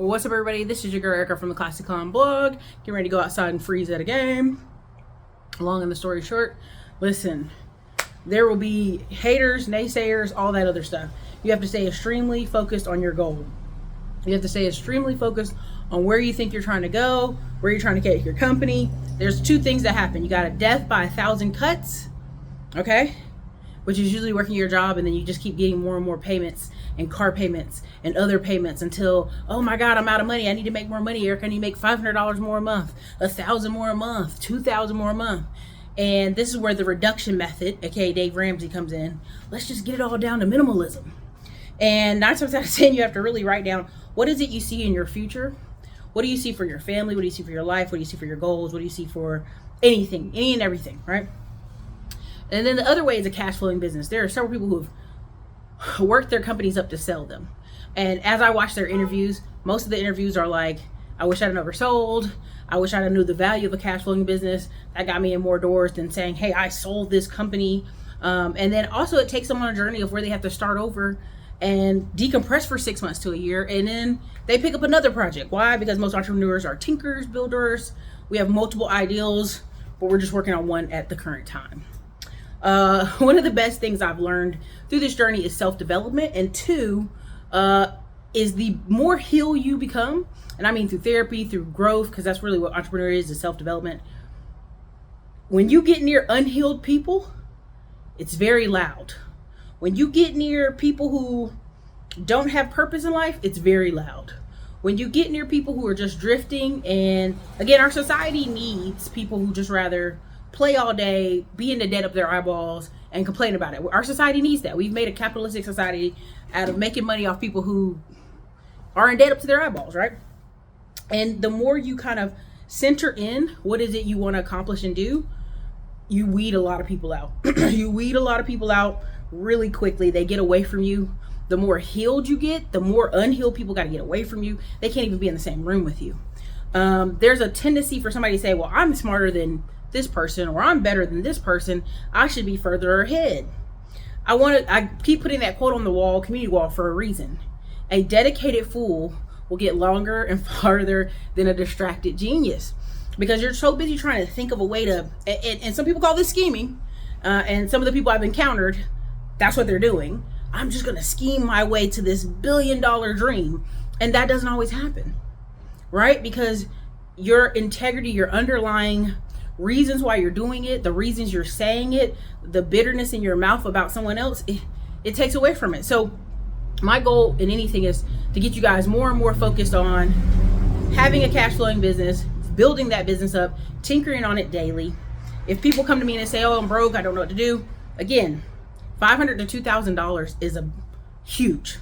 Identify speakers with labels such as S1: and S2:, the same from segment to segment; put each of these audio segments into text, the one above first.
S1: Well, what's up, everybody? This is your girl Ericka from the Classic Con blog. Getting ready to go outside and freeze at a game. Long and the story short, listen, there will be haters, naysayers, all that other stuff. You have to stay extremely focused on your goal. You have to stay extremely focused on where you think you're trying to go, where you're trying to get your company. There's two things that happen. You got a death by 1,000 cuts, okay? Which is usually working your job, and then you just keep getting more and more payments and car payments and other payments until, oh my God, I'm out of money. I need to make more money, Eric. I need to make $500 more a month, 1,000 more a month, 2,000 more a month. And this is where the reduction method, aka Dave Ramsey, comes in. Let's just get it all down to minimalism. And 9 times out of 10, you have to really write down, what is it you see in your future? What do you see for your family? What do you see for your life? What do you see for your goals? What do you see for anything, any and everything, right? And then the other way is a cash flowing business. There are several people who have worked their companies up to sell them. And as I watch their interviews, most of the interviews are like, I wish I'd never sold. I wish I knew the value of a cash flowing business. That got me in more doors than saying, hey, I sold this company. And then also it takes them on a journey of where they have to start over and decompress for 6 months to a year. And then they pick up another project. Why? Because most entrepreneurs are tinkers, builders. We have multiple ideals, but we're just working on one at the current time. One of the best things I've learned through this journey is self-development, and two is the more healed you become, and I mean through therapy, through growth, because that's really what entrepreneur is self-development. When you get near unhealed people, it's very loud. When you get near people who don't have purpose in life, it's very loud. When you get near people who are just drifting, and again, our society needs people who just rather play all day, be in the debt up their eyeballs, and complain about it. Our society needs that. We've made a capitalistic society out of making money off people who are in debt up to their eyeballs, right? And the more you kind of center in what is it you want to accomplish and do, you weed a lot of people out. You weed a lot of people out really quickly. They get away from you. The more healed you get, the more unhealed people got to get away from you. They can't even be in the same room with you. There's a tendency for somebody to say, well, I'm smarter than this person, or I'm better than this person. I should be further ahead. I keep putting that quote on the wall, community wall, for a reason. A dedicated fool will get longer and farther than a distracted genius, because you're so busy trying to think of a way to, and some people call this scheming, and some of the people I've encountered, that's what they're doing. I'm just going to scheme my way to this $1 billion dream. And that doesn't always happen, right? Because your integrity, your underlying reasons why you're doing it, the reasons you're saying it, the bitterness in your mouth about someone else, it takes away from it. So my goal in anything is to get you guys more and more focused on having a cash flowing business, building that business up, tinkering on it daily. If people come to me and they say, oh, I'm broke, I don't know what to do. Again, $500 to $2,000 is a huge.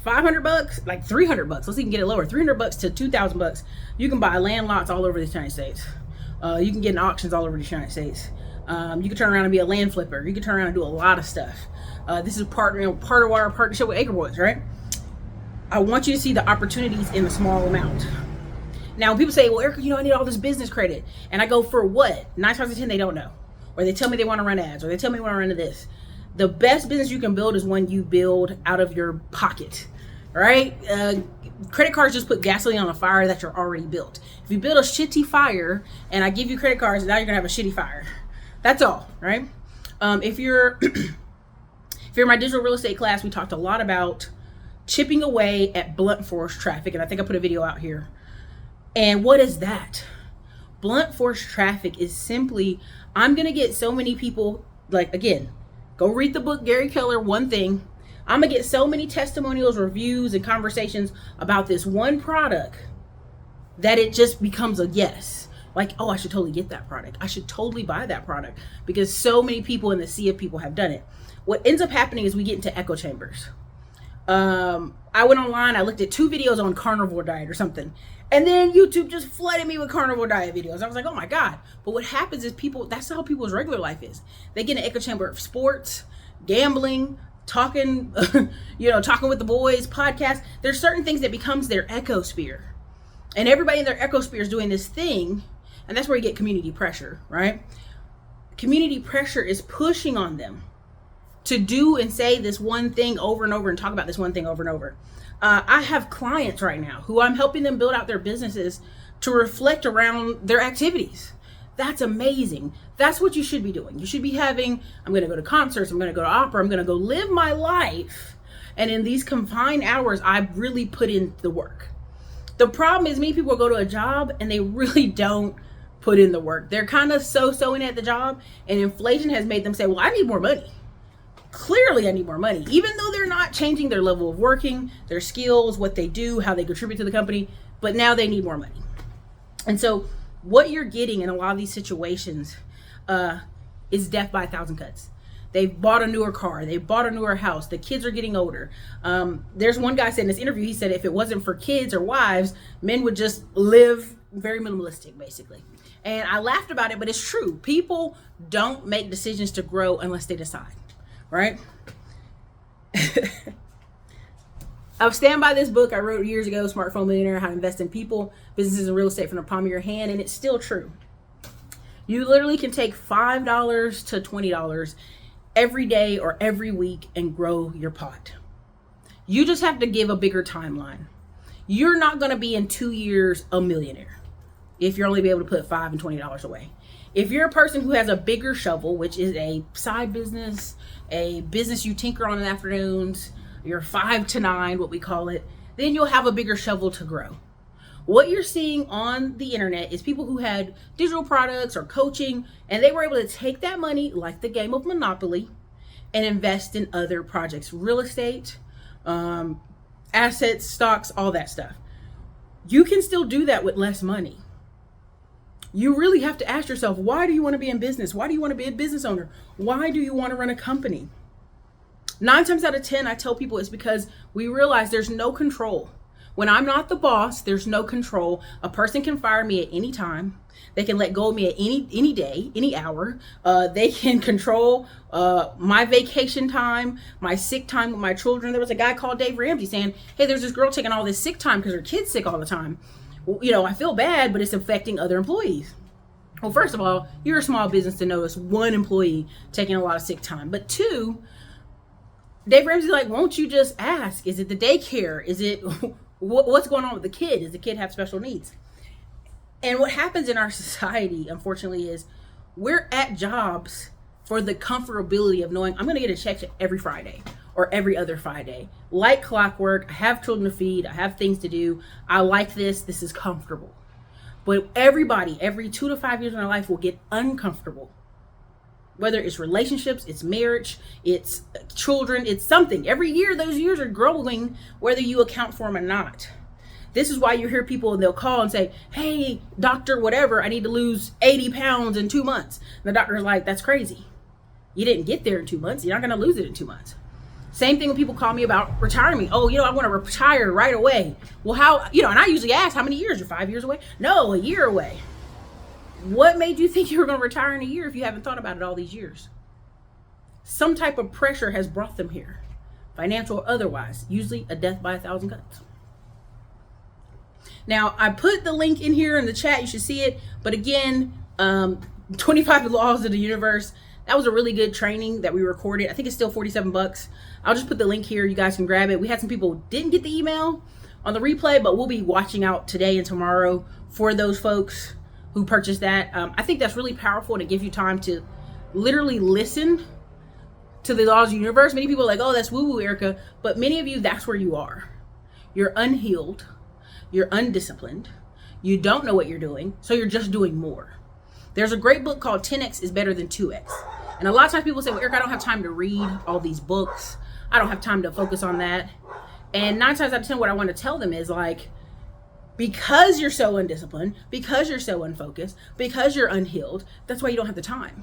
S1: $500, like $300. Let's even get it lower. $300 to $2,000. You can buy land lots all over the United States. You can get in auctions all over the United States. You can turn around and be a land flipper. You can turn around and do a lot of stuff. This is part of our partnership with Acre Boys, right? I want you to see the opportunities in a small amount. Now, when people say, well, Ericka, I need all this business credit. And I go, for what? 9 times out of 10, they don't know. Or they tell me they want to run ads, or they tell me they want to run this. The best business you can build is one you build out of your pocket, right? Credit cards just put gasoline on a fire that you're already built. If you build a shitty fire and I give you credit cards, now you're gonna have a shitty fire. That's all, right? If you're in my digital real estate class, we talked a lot about chipping away at blunt force traffic, and I think I put a video out here. And what is that? Blunt force traffic is simply, I'm gonna get so many people, like, again, go read the book, Gary Keller, One Thing. I'm gonna get so many testimonials, reviews, and conversations about this one product that it just becomes a yes. Like, oh, I should totally get that product. I should totally buy that product, because so many people in the sea of people have done it. What ends up happening is we get into echo chambers. I went online, I looked at 2 videos on carnivore diet or something, and then YouTube just flooded me with carnivore diet videos. I was like, oh my God. But what happens is that's how people's regular life is. They get in an echo chamber of sports, gambling, talking, talking with the boys, podcasts. There's certain things that becomes their echo sphere. And everybody in their echo sphere is doing this thing. And that's where you get community pressure, right? Community pressure is pushing on them to do and say this one thing over and over and talk about this one thing over and over. I have clients right now who I'm helping them build out their businesses to reflect around their activities. That's amazing. That's what you should be doing. You should be having, I'm going to go to concerts, I'm going to go to opera, I'm going to go live my life. And in these confined hours, I really put in the work. The problem is many people go to a job and they really don't put in the work. They're kind of so-soing at the job, and inflation has made them say, well, I need more money. Clearly I need more money, even though they're not changing their level of working, their skills, what they do, how they contribute to the company, but now they need more money. And so what you're getting in a lot of these situations is death by a thousand cuts. They've bought a newer car, they've bought a newer house, the kids are getting older. There's one guy said in this interview, he said if it wasn't for kids or wives, men would just live very minimalistic, basically. And I laughed about it, but it's true. People don't make decisions to grow unless they decide, right? I've stand by this book I wrote years ago, Smartphone Millionaire, How to Invest in People, Businesses, and Real Estate from the Palm of Your Hand, and it's still true. You literally can take $5 to $20 every day or every week and grow your pot. You just have to give a bigger timeline. You're not going to be in 2 years a millionaire if you're only be able to put $5 and $20 away. If you're a person who has a bigger shovel, which is a side business, a business you tinker on in the afternoons, your 5 to 9, what we call it, then you'll have a bigger shovel to grow. What you're seeing on the internet is people who had digital products or coaching, and they were able to take that money, like the game of Monopoly, and invest in other projects, real estate, assets, stocks, all that stuff. You can still do that with less money. You really have to ask yourself, why do you want to be in business? Why do you want to be a business owner? Why do you want to run a company? 9 times out of 10, I tell people it's because we realize there's no control. When I'm not the boss, there's no control. A person can fire me at any time. They can let go of me at any day, any hour. They can control my vacation time, my sick time with my children. There was a guy called Dave Ramsey saying, hey, there's this girl taking all this sick time because her kid's sick all the time. Well, you know, I feel bad, but it's affecting other employees. Well, first of all, you're a small business to notice one employee taking a lot of sick time. But 2, Dave Ramsey's like, won't you just ask? Is it the daycare? Is it what's going on with the kid? Does the kid have special needs? And what happens in our society, unfortunately, is we're at jobs for the comfortability of knowing I'm going to get a check every Friday or every other Friday. Like clockwork, I have children to feed, I have things to do. I like this is comfortable. But everybody, every 2 to 5 years in their life will get uncomfortable. Whether it's relationships, it's marriage, it's children, it's something. Every year, those years are growing, whether you account for them or not. This is why you hear people and they'll call and say, hey, doctor, whatever, I need to lose 80 pounds in 2 months. And the doctor's like, that's crazy. You didn't get there in 2 months. You're not going to lose it in 2 months. Same thing when people call me about retirement. Oh, I want to retire right away. Well, how, and I usually ask, how many years? You're 5 years away? No, a year away. What made you think you were going to retire in a year if you haven't thought about it all these years? Some type of pressure has brought them here, financial or otherwise, usually a death by a thousand cuts. Now, I put the link in here in the chat. You should see it. But again, 25 Laws of the Universe. That was a really good training that we recorded. I think it's still $47. I'll just put the link here. You guys can grab it. We had some people who didn't get the email on the replay, but we'll be watching out today and tomorrow for those folks who purchased that. I think that's really powerful, and it gives you time to literally listen to the laws of the universe. Many people are like, oh, that's woo-woo, Ericka. But many of you, that's where you are. You're unhealed. You're undisciplined. You don't know what you're doing, so you're just doing more. There's a great book called 10X is Better Than 2X. And a lot of times people say, well, Ericka, I don't have time to read all these books. I don't have time to focus on that. And 9 times out of 10, what I want to tell them is like, because you're so undisciplined, because you're so unfocused, because you're unhealed, that's why you don't have the time.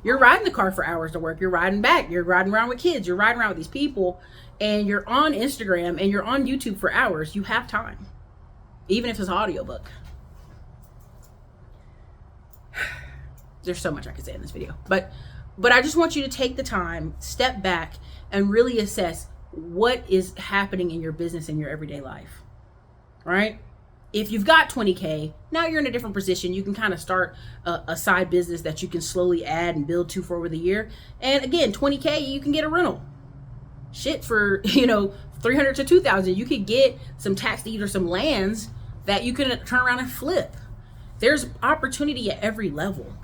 S1: You're riding the car for hours to work. You're riding back. You're riding around with kids. You're riding around with these people. And you're on Instagram and you're on YouTube for hours. You have time. Even if it's an audiobook. There's so much I could say in this video. But I just want you to take the time, step back, and really assess what is happening in your business and your everyday life. All right? If you've got 20K, now you're in a different position. You can kind of start a side business that you can slowly add and build to for over the year. And again, 20K, you can get a rental. shit for, you know, 300 to 2,000. You could get some tax deed or some lands that you can turn around and flip. There's opportunity at every level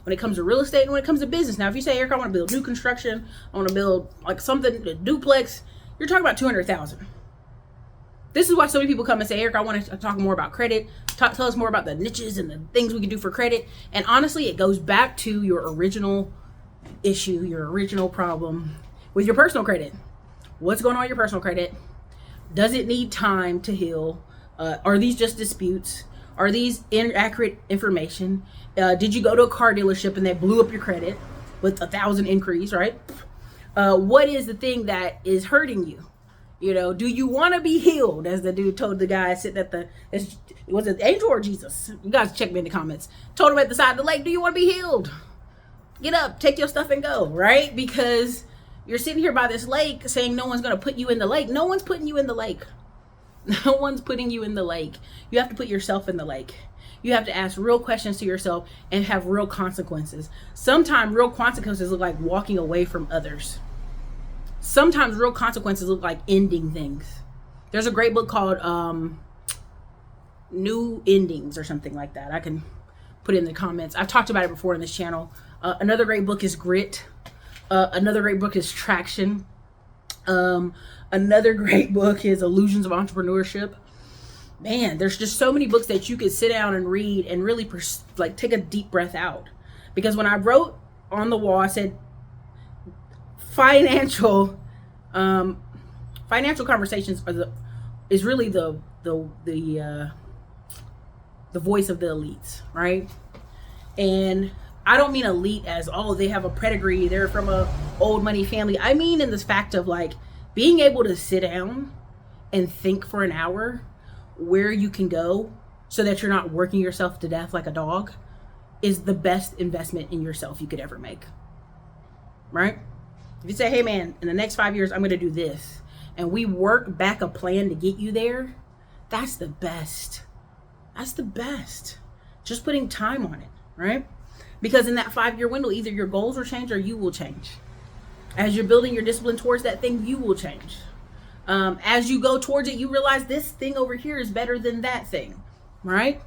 S1: when it comes to real estate and when it comes to business. Now, if you say, Ericka, I want to build new construction, I want to build like something, a duplex, you're talking about 200,000. This is why so many people come and say, Ericka, I want to talk more about credit. Tell us more about the niches and the things we can do for credit. And honestly, it goes back to your original issue, your original problem with your personal credit. What's going on with your personal credit? Does it need time to heal? Are these just disputes? Are these inaccurate information? Did you go to a car dealership and they blew up your credit with 1,000 increase, right? What is the thing that is hurting you? You know, do you want to be healed? As the dude told the guy sitting at the, was it Angel or Jesus? You guys check me in the comments. Told him at the side of the lake, do you want to be healed? Get up, take your stuff and go, right? Because you're sitting here by this lake saying no one's going to put you in the lake. No one's putting you in the lake. No one's putting you in the lake. You have to put yourself in the lake. You have to ask real questions to yourself and have real consequences. Sometimes real consequences look like walking away from others. Sometimes real consequences look like ending things. There's a great book called New Endings or something like that. I can put it in the comments. I've talked about it before in this channel. Another great book is Grit. Another great book is Traction. Another great book is Illusions of Entrepreneurship. Man, there's just so many books that you could sit down and read and really like take a deep breath out. Because when I wrote on the wall, I said financial conversations is really the voice of the elites, right? And I don't mean elite as, oh, they have a pedigree, they're from a old money family. I mean in this fact of like being able to sit down and think for an hour where you can go so that you're not working yourself to death like a dog is the best investment in yourself you could ever make, right? If you say, hey man, in the next 5 years, I'm going to do this, and we work back a plan to get you there, that's the best. That's the best. Just putting time on it, right? Because in that 5-year window, either your goals will change or you will change. As you're building your discipline towards that thing, you will change. As you go towards it, you realize this thing over here is better than that thing, right?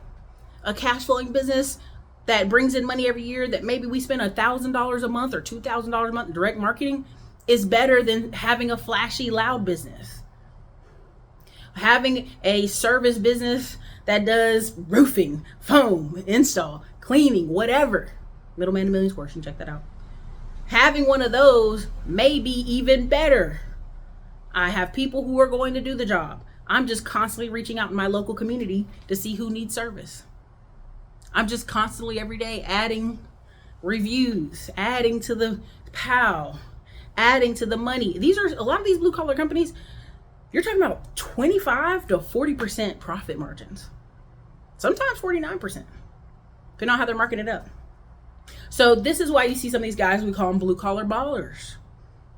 S1: A cash flowing business that brings in money every year that maybe we spend $1,000 a month or $2,000 a month in direct marketing is better than having a flashy, loud business. Having a service business that does roofing, foam, install, cleaning, whatever. Middleman to Millions course, you can check that out. Having one of those may be even better. I have people who are going to do the job. I'm just constantly reaching out in my local community to see who needs service. I'm just constantly every day adding reviews, adding to the POW, adding to the money. These are a lot of these blue collar companies. You're talking about 25 to 40% profit margins. Sometimes 49%, depending on how they're marking it up. So this is why you see some of these guys, we call them blue collar ballers.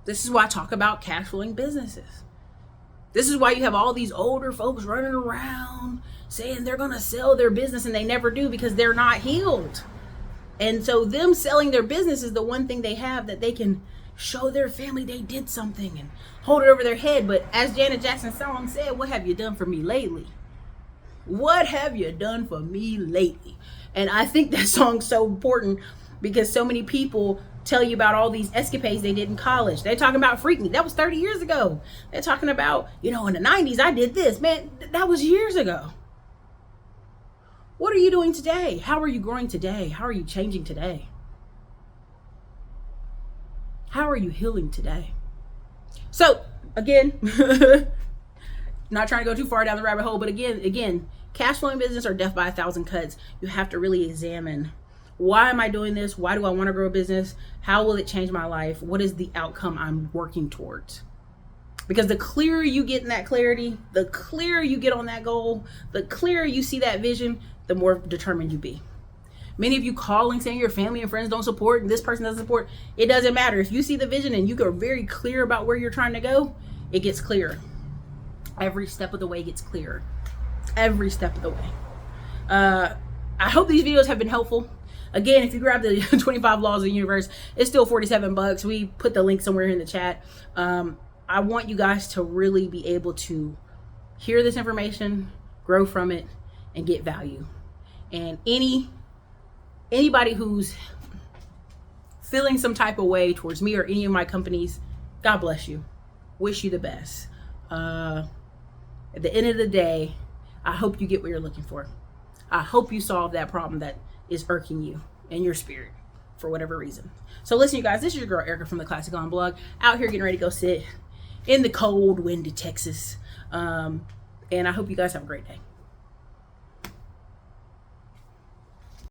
S1: This is why I talk about cash flowing businesses. This is why you have all these older folks running around saying they're going to sell their business and they never do because they're not healed. And so them selling their business is the one thing they have that they can show their family they did something and hold it over their head. But as Janet Jackson's song said, what have you done for me lately? What have you done for me lately? And I think that song's so important because so many people tell you about all these escapades they did in college. They're talking about Freak Me. That was 30 years ago. They're talking about, you know, in the 90s, I did this. Man, that was years ago. What are you doing today? How are you growing today? How are you changing today? How are you healing today? So, again, not trying to go too far down the rabbit hole, but again, cash flowing business or death by 1,000 cuts. You have to really examine, why am I doing this? Why do I want to grow a business? How will it change my life? What is the outcome I'm working towards? Because the clearer you get in that clarity, the clearer you get on that goal, the clearer you see that vision, the more determined you be. Many of you calling saying your family and friends don't support and this person doesn't support. It doesn't matter. If you see the vision and you are very clear about where you're trying to go, it gets clearer. Every step of the way gets clearer. Every step of the way. I hope these videos have been helpful. Again, if you grab the 25 Laws of the Universe, it's still $47. We put the link somewhere in the chat. I want you guys to really be able to hear this information, grow from it, and get value. And anybody who's feeling some type of way towards me or any of my companies, God bless you. Wish you the best. At the end of the day, I hope you get what you're looking for. I hope you solve that problem that is irking you in your spirit for whatever reason. So listen, you guys, this is your girl Ericka from the Classic On blog, out here getting ready to go sit in the cold, windy Texas. And I hope you guys have a great day.